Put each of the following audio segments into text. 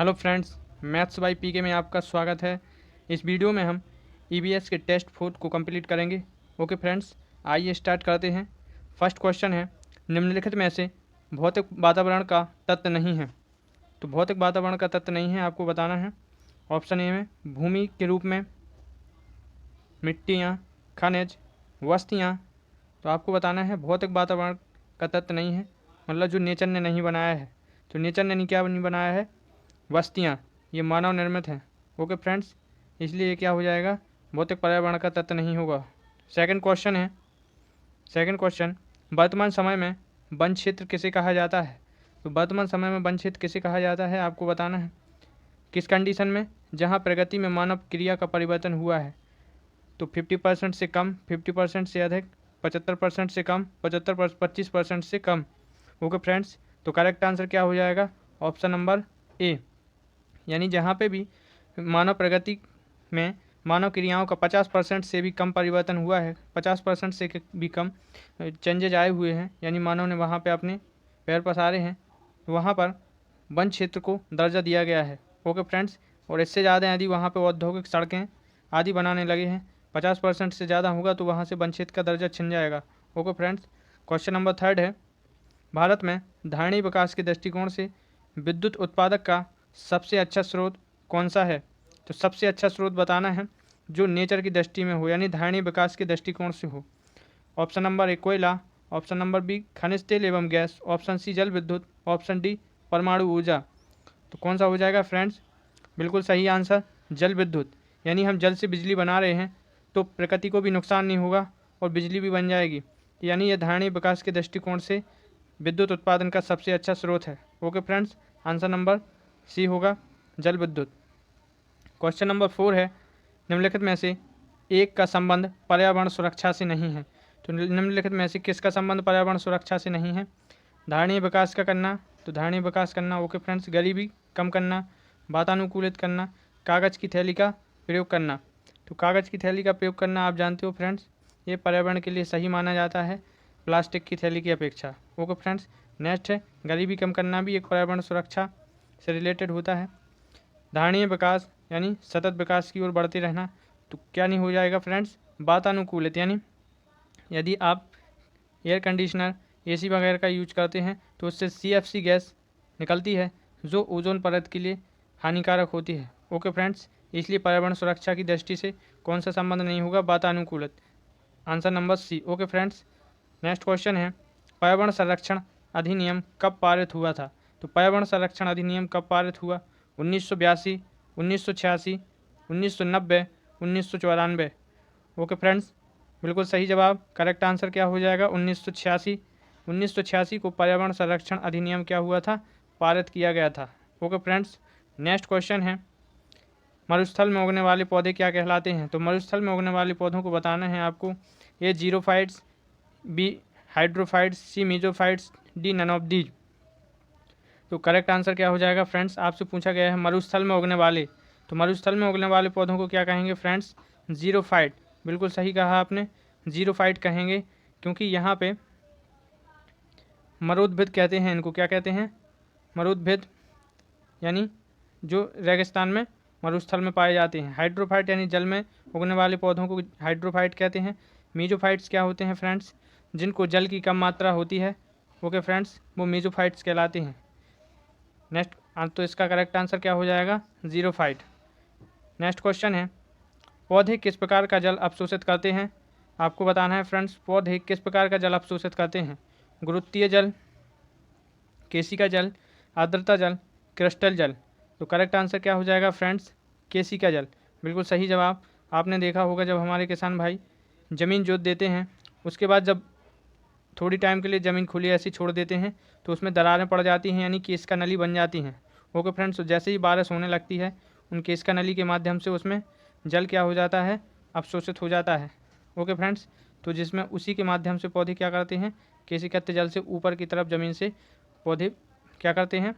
Hello friends, maths by पीके में आपका स्वागत है। इस वीडियो में हम ईवीएस के टेस्ट 4 को कंप्लीट करेंगे। ओके फ्रेंड्स, आइए स्टार्ट करते हैं। फर्स्ट क्वेश्चन है, निम्नलिखित में से भौतिक वातावरण का तत्व नहीं है। तो भौतिक वातावरण का तत्व नहीं है आपको बताना है। ऑप्शन ए में भूमि के रूप में, मिट्टियाँ, खनिज, वस्तुएँ। तो आपको बताना है भौतिक वातावरण का तत्व नहीं है, मतलब जो नेचर ने नहीं बनाया है। तो नेचर ने क्या नहीं बनाया है? वस्तुएँ, ये मानव निर्मित हैं। ओके फ्रेंड्स, इसलिए ये क्या हो जाएगा? भौतिक पर्यावरण का तत्व नहीं होगा। सेकंड क्वेश्चन है, सेकंड क्वेश्चन, वर्तमान समय में वन क्षेत्र किसे कहा जाता है? तो वर्तमान समय में वन क्षेत्र किसे कहा जाता है आपको बताना है। किस कंडीशन में? जहाँ प्रगति में मानव क्रिया का परिवर्तन हुआ है। तो 50% से कम, 50% से अधिक, 75% से कम, 25% से कम। ओके फ्रेंड्स, तो करेक्ट आंसर क्या हो जाएगा? ऑप्शन नंबर ए, यानी जहाँ पे भी मानव प्रगति में मानव क्रियाओं का 50% से भी कम परिवर्तन हुआ है, 50% से भी कम चेंजेज आए हुए हैं, यानी मानव ने वहाँ पे अपने पैर पसारे हैं, तो वहाँ पर वन क्षेत्र को दर्जा दिया गया है। ओके फ्रेंड्स, और इससे ज़्यादा यदि वहाँ पे औद्योगिक सड़कें आदि बनाने लगे हैं, 50% से ज़्यादा होगा तो वहाँ से वन क्षेत्र का दर्जा छिन जाएगा। Okay friends, question number third है, भारत में धारणीय विकास के दृष्टिकोण से विद्युत उत्पादक का सबसे अच्छा स्रोत कौन सा है? तो सबसे अच्छा स्रोत बताना है जो नेचर की दृष्टि में हो, यानी धारणीय विकास के दृष्टिकोण से हो। ऑप्शन नंबर ए कोयला, ऑप्शन नंबर बी खनिज तेल एवं गैस, ऑप्शन सी जल विद्युत, ऑप्शन डी परमाणु ऊर्जा। तो कौन सा हो जाएगा फ्रेंड्स? बिल्कुल सही आंसर जल विद्युत, यानी हम जल से बिजली बना रहे हैं तो प्रकृति को भी नुकसान नहीं होगा और बिजली भी बन जाएगी, यानी यह धारणीय विकास के दृष्टिकोण से विद्युत उत्पादन का सबसे अच्छा स्रोत है। Okay friends, answer number C होगा जल विद्युत। क्वेश्चन नंबर 4 है, निम्नलिखित में से एक का संबंध पर्यावरण सुरक्षा से नहीं है। तो निम्नलिखित में से किसका संबंध पर्यावरण सुरक्षा से नहीं है? धारणीय विकास का करना, तो धारणीय विकास करना। ओके फ्रेंड्स, गरीबी कम करना, वातानुकूलित करना, कागज़ की थैली का प्रयोग करना। तो कागज़ की थैली का प्रयोग करना आप जानते हो फ्रेंड्स, ये पर्यावरण के लिए सही माना जाता है प्लास्टिक की थैली की अपेक्षा। ओके फ्रेंड्स, नेक्स्ट है गरीबी कम करना, भी एक पर्यावरण सुरक्षा से रिलेटेड होता है। धारणीय विकास यानी सतत विकास की ओर बढ़ते रहना, तो क्या नहीं हो जाएगा फ्रेंड्स? वातानुकूलित, यानी यदि आप एयर कंडीशनर, एसी वगैरह का यूज करते हैं तो उससे CFC गैस निकलती है जो ओजोन परत के लिए हानिकारक होती है। ओके फ्रेंड्स, इसलिए पर्यावरण सुरक्षा की दृष्टि से कौन सा संबंध नहीं होगा? वातानुकूलित, answer number C. Okay friends, next question है, पर्यावरण संरक्षण अधिनियम कब पारित हुआ था? तो पर्यावरण संरक्षण अधिनियम कब पारित हुआ? 1982, 1986, 1990, 1994। ओके फ्रेंड्स, बिल्कुल सही जवाब, करेक्ट आंसर क्या हो जाएगा? 1986। 1986 को पर्यावरण संरक्षण अधिनियम क्या हुआ था? पारित किया गया था। ओके फ्रेंड्स, नेक्स्ट क्वेश्चन है, मरुस्थल में उगने वाले पौधे क्या कहलाते हैं? तो मरुस्थल में उगने वाले पौधों को बताना है आपको। A xerophytes, B hydrophytes, C mesophytes, D none of these. तो करेक्ट आंसर क्या हो जाएगा फ्रेंड्स? आपसे पूछा गया है मरुस्थल में उगने वाले, तो मरुस्थल में उगने वाले पौधों को क्या कहेंगे फ्रेंड्स? जीरोफाइट। बिल्कुल सही कहा आपने, जीरोफाइट कहेंगे, क्योंकि यहाँ पे मरुद्भिद कहते हैं इनको। क्या कहते हैं? मरुद्भिद, यानी जो रेगिस्तान में मरुस्थल में पाए जाते हैं। हाइड्रोफाइट यानी जल में उगने वाले पौधों को हाइड्रोफाइट कहते हैं। मीजोफाइट्स क्या होते हैं फ्रेंड्स? जिनको जल की कम मात्रा होती है, ओके फ्रेंड्स, वो मीजोफाइट्स कहलाते हैं। नेक्स्ट, तो इसका करेक्ट आंसर क्या हो जाएगा? जीरोफाइट। नेक्स्ट क्वेश्चन है, पौधे किस प्रकार का जल अवशोषित करते हैं? आपको बताना है फ्रेंड्स, पौधे किस प्रकार का जल अवशोषित करते हैं? गुरुत्वीय जल, केशिका जल, आर्द्रता जल, क्रिस्टल जल। तो करेक्ट आंसर क्या हो जाएगा फ्रेंड्स? केशिका जल। बिल्कुल सही जवाब। आपने देखा होगा जब हमारे किसान भाई ज़मीन जोत देते हैं, उसके बाद जब थोड़ी टाइम के लिए ज़मीन खुली ऐसी छोड़ देते हैं तो उसमें दरारें पड़ जाती हैं, यानी केशिका नली बन जाती हैं। ओके फ्रेंड्स, तो जैसे ही बारिश होने लगती है उन केशिका नली के माध्यम से उसमें जल क्या हो जाता है? अवशोषित हो जाता है। ओके फ्रेंड्स, तो जिसमें उसी के माध्यम से पौधे क्या करते हैं? केशिकात्य जल से ऊपर की तरफ ज़मीन से पौधे क्या करते हैं?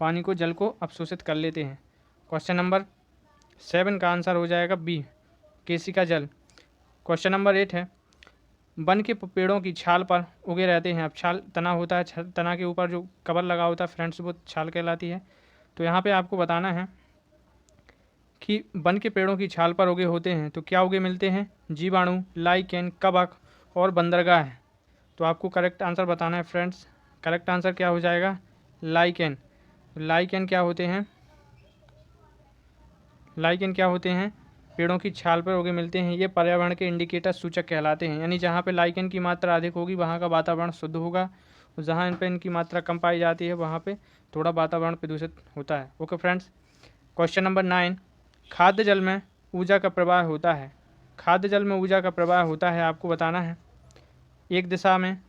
पानी को, जल को अवशोषित कर लेते हैं। क्वेश्चन नंबर 7 का आंसर हो जाएगा बी, केशिका जल। क्वेश्चन नंबर 8 है, वन के पेड़ों की छाल पर उगे रहते हैं। अब छाल तना होता है, तना के ऊपर जो कवर लगा होता है फ्रेंड्स, वो छाल कहलाती है। तो यहाँ पे आपको बताना है कि वन के पेड़ों की छाल पर उगे होते हैं तो क्या उगे मिलते हैं? जीवाणु, लाइकेन, कवक और बंदरगाह। तो आपको करेक्ट आंसर बताना है फ्रेंड्स। करेक्ट आंसर क्या हो जाएगा? लाइकेन। लाइकेन क्या होते हैं? लाइकेन क्या होते हैं? पेड़ों की छाल पर उगे मिलते हैं। ये पर्यावरण के इंडिकेटर सूचक कहलाते हैं, यानी जहाँ पे लाइकेन की मात्रा अधिक होगी वहाँ का वातावरण शुद्ध होगा, और जहाँ इन पे इनकी मात्रा कम पाई जाती है वहाँ पे थोड़ा वातावरण प्रदूषित होता है। ओके फ्रेंड्स, क्वेश्चन नंबर 9, खाद्य जल में ऊर्जा का प्रवाह होता है। खाद्य जल में ऊर्जा का प्रवाह होता है, आपको बताना है एक दिशा में,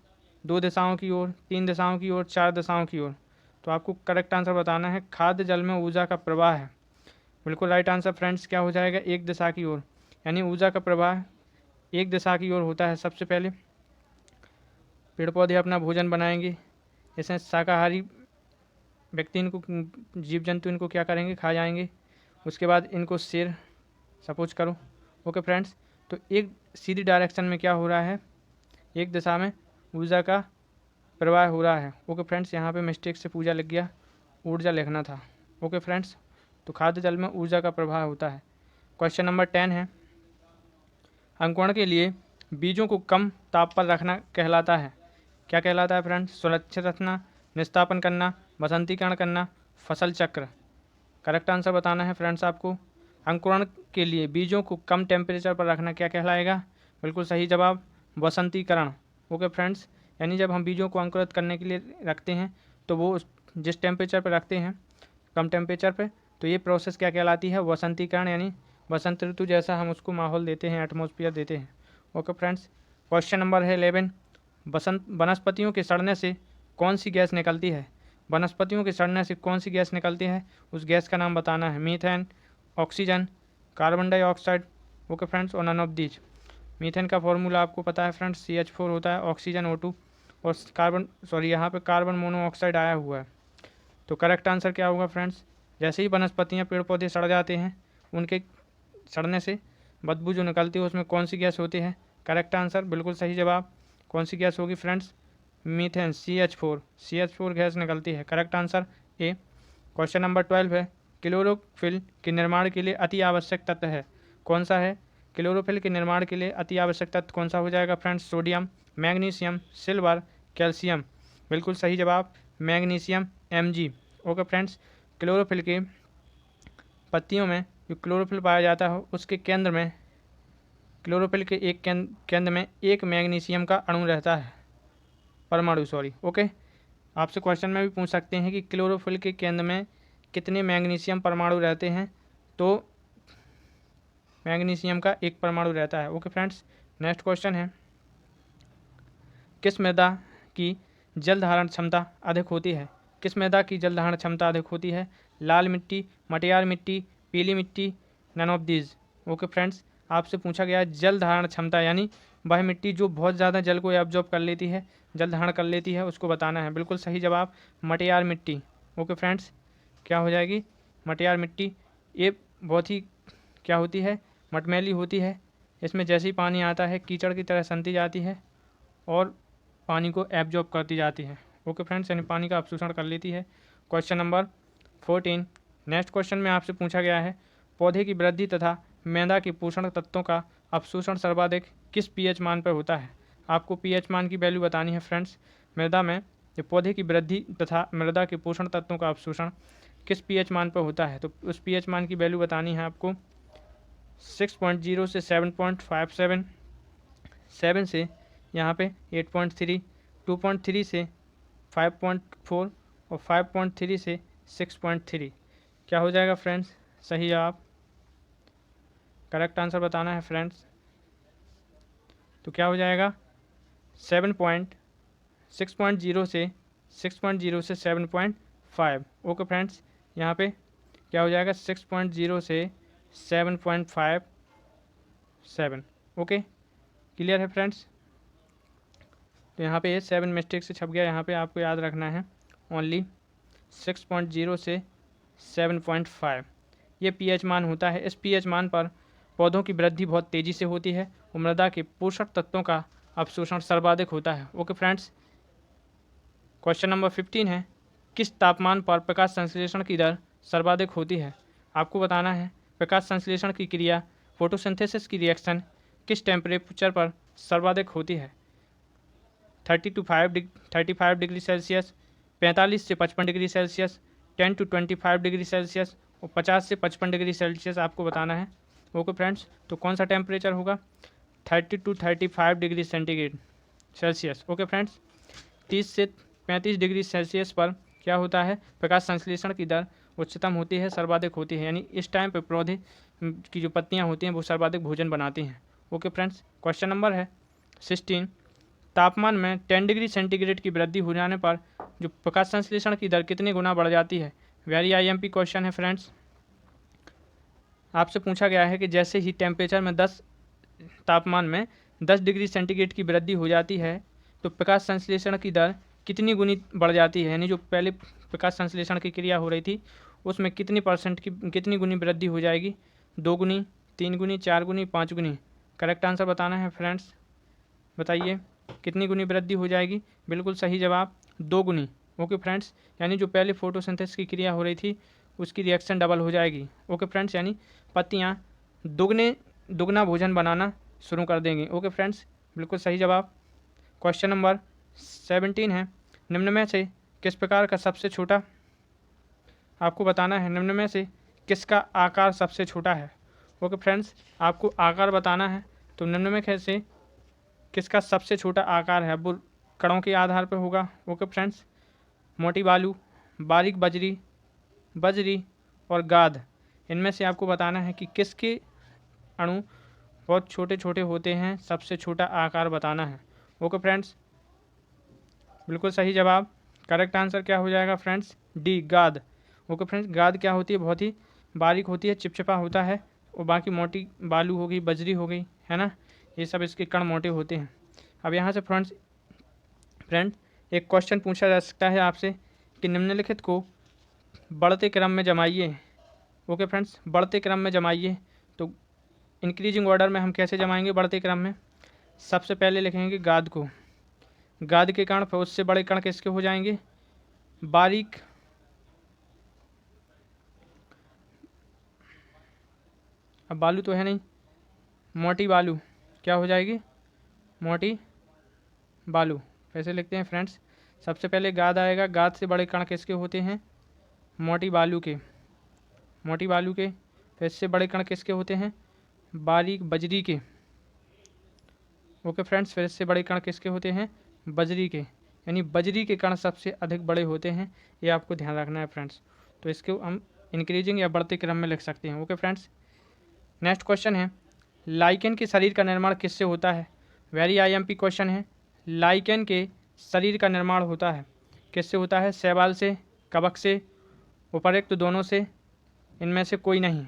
दो दिशाओं की ओर, तीन दिशाओं की ओर, चार दिशाओं की ओर। तो आपको करेक्ट आंसर बताना है खाद्य जल में ऊर्जा का प्रवाह है। बिल्कुल राइट आंसर फ्रेंड्स क्या हो जाएगा? एक दिशा की ओर, यानी ऊर्जा का प्रवाह एक दिशा की ओर होता है। सबसे पहले पेड़ पौधे अपना भोजन बनाएंगे, इसमें शाकाहारी व्यक्ति इनको, जीव जंतु इनको क्या करेंगे? खा जाएंगे। उसके बाद इनको शेर सपोज करो। ओके फ्रेंड्स, तो एक सीधी डायरेक्शन में क्या हो रहा है? एक दिशा में ऊर्जा का प्रवाह हो रहा है। ओके फ्रेंड्स, यहाँ पे मिस्टेक से पूजा लग गया, ऊर्जा लिखना था। ओके फ्रेंड्स, तो खाद्य जल में ऊर्जा का प्रवाह होता है। क्वेश्चन नंबर 10 है, अंकुरण के लिए बीजों को कम ताप पर रखना कहलाता है। क्या कहलाता है फ्रेंड्स? सुरक्षित रखना, निस्तापन करना, वसंतीकरण करना, फसल चक्र। करेक्ट आंसर बताना है फ्रेंड्स आपको। अंकुरण के लिए बीजों को कम टेम्परेचर पर रखना क्या कहलाएगा? बिल्कुल सही जवाब, वसंतीकरण। ओके फ्रेंड्स, यानी जब हम बीजों को अंकुरित करने के लिए रखते हैं तो वो जिस टेम्परेचर पर रखते हैं, कम टेम्परेचर पे, तो ये प्रोसेस क्या कहलाती है? वसंतीकरण, यानी वसंत ऋतु जैसा हम उसको माहौल देते हैं, एटमॉस्फेयर देते हैं। ओके फ्रेंड्स, क्वेश्चन नंबर है 11, वनस्पतियों के सड़ने से कौन सी गैस निकलती है? वनस्पतियों के सड़ने से कौन सी गैस निकलती है? उस गैस का नाम बताना है। Methane, oxygen, carbon dioxide. Okay friends, और नन ऑफ दीज। मीथेन का फॉर्मूला आपको पता है फ्रेंड्स, CH4 होता है, ऑक्सीजन O2, और यहाँ पे कार्बन मोनोऑक्साइड आया हुआ है। तो करेक्ट आंसर क्या होगा फ्रेंड्स? जैसे ही वनस्पतियाँ, पेड़ पौधे सड़ जाते हैं, उनके सड़ने से बदबू जो निकलती है उसमें कौन सी गैस होती है? करेक्ट आंसर, बिल्कुल सही जवाब। कौन सी गैस होगी फ्रेंड्स? मीथेन, CH4 गैस निकलती है। Correct answer A. Question number 12 है, क्लोरोफिल के निर्माण के लिए अति आवश्यक तत्व है। कौन सा है? क्लोरोफिल के निर्माण के लिए अति आवश्यक तत्व कौन सा हो जाएगा friends? Sodium, magnesium, silver, calcium. बिल्कुल सही जवाब, magnesium, Mg। Okay friends, chlorophyll के पत्तियों में जो क्लोरोफिल पाया जाता है उसके केंद्र में, क्लोरोफिल के एक केंद्र में एक मैग्नीशियम का अणु रहता है, परमाणु, ओके। आपसे क्वेश्चन में भी पूछ सकते हैं कि क्लोरोफिल के केंद्र में कितने मैग्नीशियम परमाणु रहते हैं? तो मैग्नीशियम का एक परमाणु रहता है। ओके फ्रेंड्स, नेक्स्ट क्वेश्चन है, किस मृदा की जल धारण क्षमता अधिक होती है? किस मृदा की जल धारण क्षमता अधिक होती है? लाल मिट्टी, मटियार मिट्टी, पीली मिट्टी, none of these. Okay friends, आपसे पूछा गया है जल धारण क्षमता, यानी वह मिट्टी जो बहुत ज़्यादा जल को एब्जॉर्ब कर लेती है, जल धारण कर लेती है, उसको बताना है। बिल्कुल सही जवाब, मटियार मिट्टी। ओके फ्रेंड्स, क्या हो जाएगी? मटियार मिट्टी। ये बहुत ही क्या होती है? मटमैली होती है। इसमें जैसे ही पानी आता है कीचड़ की तरह सनती जाती है और पानी को एब्जॉर्ब करती जाती है। ओके फ्रेंड्स, यानी पानी का अवशोषण कर लेती है। क्वेश्चन नंबर 14, नेक्स्ट क्वेश्चन में आपसे पूछा गया है, पौधे की वृद्धि तथा मृदा के पोषण तत्वों का अवशोषण सर्वाधिक किस pH मान पर होता है? आपको pH मान की वैल्यू बतानी है फ्रेंड्स। मृदा में जो पौधे की वृद्धि तथा मृदा के पोषण तत्वों का अवशोषण किस pH मान पर होता है? तो उस pH मान की वैल्यू बतानी है आपको। 6.0 से 7.57, 7 से यहाँ पे 8.3, 2.3 से 5.4 और 5.3 से 6.3। क्या हो जाएगा फ्रेंड्स? सही जवाब। करेक्ट आंसर बताना है फ्रेंड्स। तो क्या हो जाएगा? 6.0 से 7.5। ओके फ्रेंड्स, यहाँ पे क्या हो जाएगा? 6.0 से 7.57। ओके, क्लियर है फ्रेंड्स? तो यहाँ पे ये 7 मिस्टेक से छप गया, यहाँ पे आपको याद रखना है ओनली 6.0 से 7.5 ये pH मान होता है। इस pH मान पर पौधों की वृद्धि बहुत तेज़ी से होती है और मृदा के पोषक तत्वों का अवशोषण सर्वाधिक होता है। ओके फ्रेंड्स, क्वेश्चन नंबर 15 है, किस तापमान पर प्रकाश संश्लेषण की दर सर्वाधिक होती है? आपको बताना है प्रकाश संश्लेषण की क्रिया फोटोसिंथेसिस की रिएक्शन किस टेम्परेचर पर सर्वाधिक होती है? 35 डिग्री सेल्सियस, 45 से 55 degree Celsius, 10 to 25 degree Celsius और 50 से 55 डिग्री सेल्सियस आपको बताना है। ओके फ्रेंड्स, तो कौन सा टेम्परेचर होगा? 30 to 35 degree centigrade Celsius. Okay friends, 30 से 35 डिग्री सेल्सियस पर क्या होता है? प्रकाश संश्लेषण की दर उच्चतम होती है, सर्वाधिक होती है, यानी इस टाइम पे पौधे की जो पत्तियां होती हैं वो सर्वाधिक भोजन बनाती हैं। ओके फ्रेंड्स, क्वेश्चन नंबर है 16। तापमान में 10 डिग्री सेंटीग्रेड की वृद्धि हो जाने पर जो प्रकाश संश्लेषण की दर कितने गुना बढ़ जाती है? वेरी IMP क्वेश्चन है फ्रेंड्स। आपसे पूछा गया है कि जैसे ही टेम्परेचर में तापमान में 10 डिग्री सेंटीग्रेड की वृद्धि हो जाती है तो प्रकाश संश्लेषण की दर कितनी गुनी बढ़ जाती है, यानी जो पहले प्रकाश संश्लेषण की क्रिया हो रही थी उसमें कितनी गुनी वृद्धि हो जाएगी? 2 गुनी, 3 गुनी, 4 गुनी, 5 गुनी? करेक्ट आंसर बताना है फ्रेंड्स, बताइए कितनी गुनी वृद्धि हो जाएगी? बिल्कुल सही जवाब 2 गुनी। ओके फ्रेंड्स, यानी जो पहले फोटोसिंथेसिस की क्रिया हो रही थी उसकी रिएक्शन डबल हो जाएगी। ओके फ्रेंड्स, यानी पत्तियाँ दुगना भोजन बनाना शुरू कर देंगी। ओके फ्रेंड्स, बिल्कुल सही जवाब। क्वेश्चन नंबर 17 है, निम्न में से किस प्रकार का सबसे छोटा, आपको बताना है निम्न में से किसका आकार सबसे छोटा है? ओके फ्रेंड्स, आपको आकार बताना है, तो निम्न में से किसका सबसे छोटा आकार है वो कणों के आधार पर होगा। ओके फ्रेंड्स, मोटी बालू, बारीक बजरी और गाद, इनमें से आपको बताना है कि किसके अणु बहुत छोटे छोटे होते हैं, सबसे छोटा आकार बताना है। ओके फ्रेंड्स, बिल्कुल सही जवाब। करेक्ट आंसर क्या हो जाएगा फ्रेंड्स? डी, गाद। ओके फ्रेंड्स, गाद क्या होती है? बहुत ही बारीक होती है, चिपचिपा होता है, और बाकी मोटी बालू हो गई, बजरी हो गई, है ना, ये सब इसके कण मोटे होते हैं। अब यहाँ से फ्रेंड्स एक क्वेश्चन पूछा जा सकता है आपसे कि निम्नलिखित को बढ़ते क्रम में जमाइए। ओके फ्रेंड्स, बढ़ते क्रम में जमाइए, तो इंक्रीजिंग ऑर्डर में हम कैसे जमाएंगे बढ़ते क्रम में? सबसे पहले लिखेंगे गाद को, गाद के कण, फिर उससे बड़े कण किसके हो जाएंगे? बारीक, अब बालू तो है नहीं, मोटी बालू क्या हो जाएगी? मोटी बालू। कैसे लिखते हैं फ्रेंड्स? सबसे पहले गाद आएगा, गाद से बड़े कण किसके होते हैं? मोटी बालू के, फिर इससे बड़े कण किसके होते हैं? बारीक बजरी के। ओके फ्रेंड्स, फिर इससे बड़े कण किसके होते हैं? बजरी के, यानी बजरी के कण सबसे अधिक बड़े होते हैं, ये आपको ध्यान रखना है फ्रेंड्स। तो इसको हम इंक्रीजिंग या बढ़ते क्रम में लिख सकते हैं। ओके फ्रेंड्स, नेक्स्ट क्वेश्चन है, लाइकेन के शरीर का निर्माण किससे होता है? वेरी IMP क्वेश्चन है। लाइकेन के शरीर का निर्माण होता है किससे होता है? शैवाल से, कवक से, उपर्युक्त दोनों से, इनमें से कोई नहीं।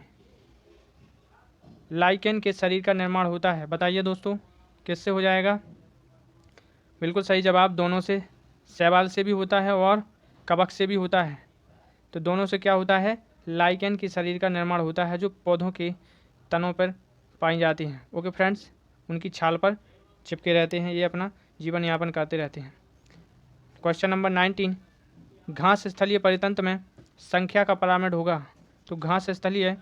लाइकेन के शरीर का निर्माण होता है, बताइए दोस्तों किससे हो जाएगा? बिल्कुल सही जवाब, दोनों से। शैवाल से भी होता है और कवक से भी होता है, तो दोनों से क्या होता है? लाइकेन के शरीर का निर्माण होता है, जो पौधों के तनों पर पाई जाती हैं। ओके फ्रेंड्स, उनकी छाल पर चिपके रहते हैं, ये अपना जीवन यापन करते रहते हैं। क्वेश्चन नंबर 19, घास स्थलीय परितंत्र में संख्या का पिरामिड होगा, तो घास स्थलीय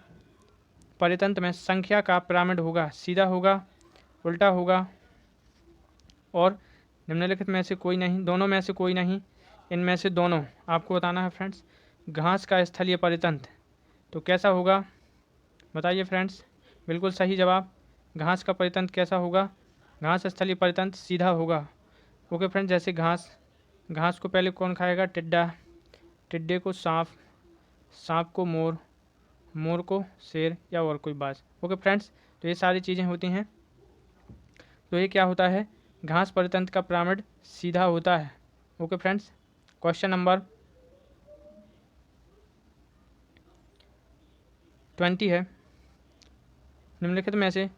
परितंत्र में संख्या का पिरामिड होगा, सीधा होगा, उल्टा होगा, और निम्नलिखित में से कोई नहीं, दोनों में से कोई नहीं, इनमें से दोनों आपको बताना है फ्रेंड्स। घास का स्थलीय परितंत्र तो कैसा होगा, बताइए फ्रेंड्स? बिल्कुल सही जवाब, घास का परितंत्र कैसा होगा? घास स्थलीय परितंत्र सीधा होगा। ओके फ्रेंड्स, जैसे घास को पहले कौन खाएगा? टिड्डा, टिड्डे को सांप, सांप को मोर, मोर को शेर या और कोई बाज। ओके फ्रेंड्स, तो ये सारी चीज़ें होती हैं। तो ये क्या होता है? घास परितंत्र का पिरामिड सीधा होता है। ओके फ्रेंड्स, क्वेश्चन नंबर 20 है, निम्नलिखित में से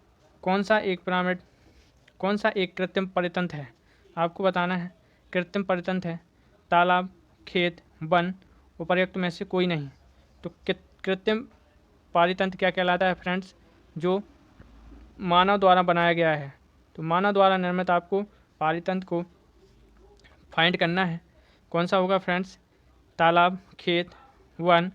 कौन सा एक कृत्रिम परितंत्र है? आपको बताना है। कृत्रिम परितंत्र है तालाब, खेत, वन, उपर्युक्त में से कोई नहीं। तो कृत्रिम परितंत्र क्या कहलाता है फ्रेंड्स? जो मानव द्वारा बनाया गया है। तो मानव द्वारा निर्मित आपको परितंत्र को फाइंड करना है। कौन सा होगा फ्रेंड्स? तालाब, खेत, वन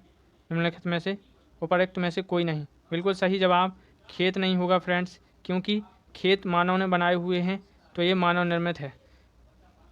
निम्नलिखित में से उपरोक्त में से कोई नहीं। बिल्कुल सही जवाब खेत नहीं होगा फ्रेंड्स, क्योंकि खेत मानव ने बनाए हुए हैं, तो ये मानव निर्मित है।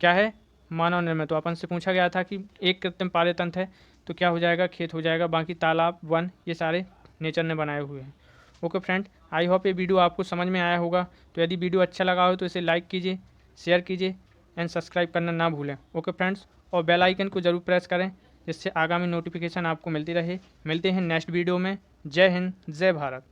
क्या है? मानव निर्मित। तो अपन से पूछा गया था कि एक कृत्रिम पाले तंत्र है, तो क्या हो जाएगा? खेत हो जाएगा। बाकी तालाब, वन, ये सारे नेचर ने बनाए हुए हैं। ओके फ्रेंड, आई होप ये वीडियो आपको समझ में आया होगा। तो यदि वीडियो अच्छा लगा हो तो इसे लाइक कीजिए, शेयर कीजिए एंड सब्सक्राइब करना ना भूलें। ओके फ्रेंड्स, और बेल आइकन को ज़रूर प्रेस करें, जिससे आगामी नोटिफिकेशन आपको मिलती रहे। मिलते हैं नेक्स्ट वीडियो में। जय हिंद, जय भारत।